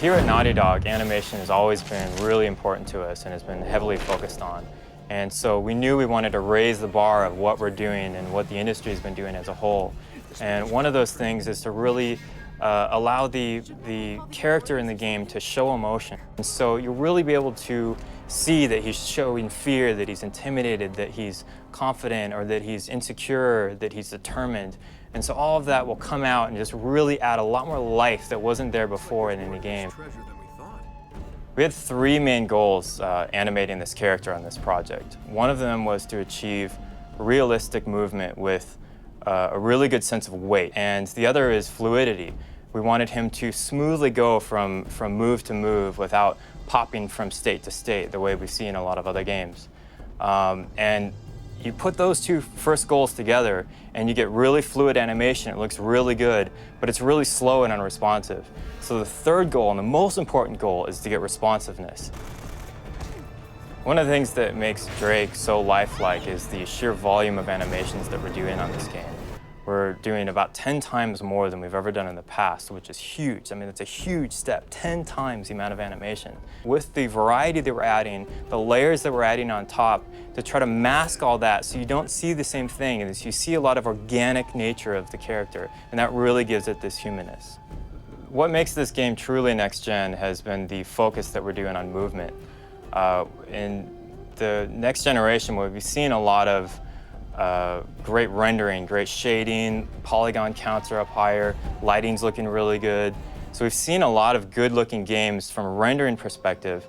Here at Naughty Dog, animation has always been really important to us and has been heavily focused on. And so we knew we wanted to raise the bar of what we're doing and what the industry has been doing as a whole. And one of those things is to really allow the character in the game to show emotion. And so you'll really be able to see that he's showing fear, that he's intimidated, that he's confident, or that he's insecure, that he's determined. And so all of that will come out and just really add a lot more life that wasn't there before in any game. We had three main goals animating this character on this project. One of them was to achieve realistic movement with a really good sense of weight, and the other is fluidity. We wanted him to smoothly go from move to move without popping from state to state the way we see in a lot of other games. And you put those two first goals together and you get really fluid animation. It looks really good, but it's really slow and unresponsive. So the third goal, and the most important goal, is to get responsiveness. One of the things that makes Drake so lifelike is the sheer volume of animations that we're doing on this game. We're doing about 10 times more than we've ever done in the past, which is huge. I mean, it's a huge step, 10 times the amount of animation. With the variety that we're adding, the layers that we're adding on top, to try to mask all that so you don't see the same thing, and you see a lot of organic nature of the character, and that really gives it this humanness. What makes this game truly next-gen has been the focus that we're doing on movement. In the next generation, we've seen a lot of great rendering, great shading, polygon counts are up higher, lighting's looking really good. So we've seen a lot of good-looking games from a rendering perspective,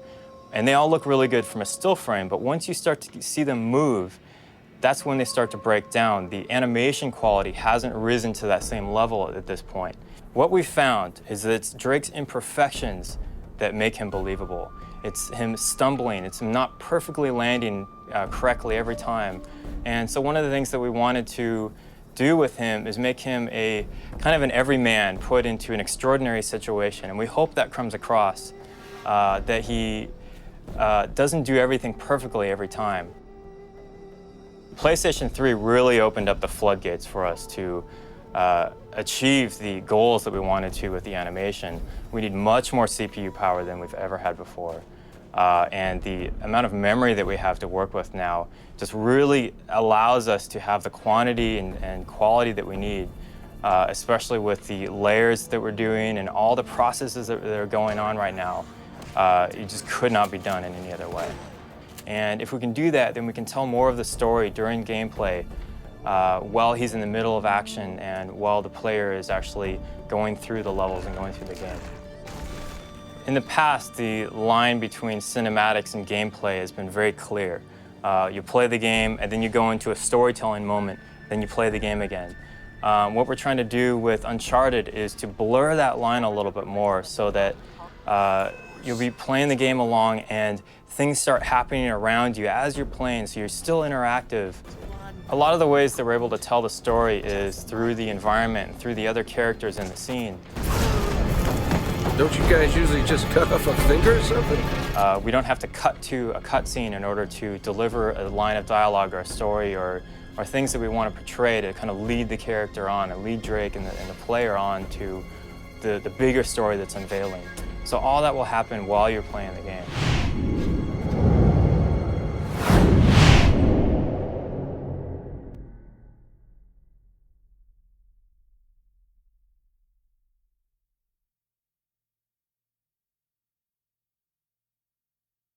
and they all look really good from a still frame, but once you start to see them move, that's when they start to break down. The animation quality hasn't risen to that same level at this point. What we found is that it's Drake's imperfections that make him believable. It's him stumbling, it's him not perfectly landing correctly every time. And so one of the things that we wanted to do with him is make him a kind of an everyman put into an extraordinary situation. And we hope that comes across, that he doesn't do everything perfectly every time. PlayStation 3 really opened up the floodgates for us to achieve the goals that we wanted to with the animation. We need much more CPU power than we've ever had before. And the amount of memory that we have to work with now just really allows us to have the quantity and quality that we need, especially with the layers that we're doing and all the processes that are going on right now. It just could not be done in any other way. And if we can do that, then we can tell more of the story during gameplay while he's in the middle of action and while the player is actually going through the levels and going through the game. In the past, the line between cinematics and gameplay has been very clear. You play the game, and then you go into a storytelling moment, then you play the game again. What we're trying to do with Uncharted is to blur that line a little bit more so that you'll be playing the game along and things start happening around you as you're playing, so you're still interactive. A lot of the ways that we're able to tell the story is through the environment and through the other characters in the scene. Don't you guys usually just cut off a finger or something? We don't have to cut to a cutscene in order to deliver a line of dialogue or a story or things that we want to portray to kind of lead the character on and lead Drake and the player on to the bigger story that's unveiling. So all that will happen while you're playing the game.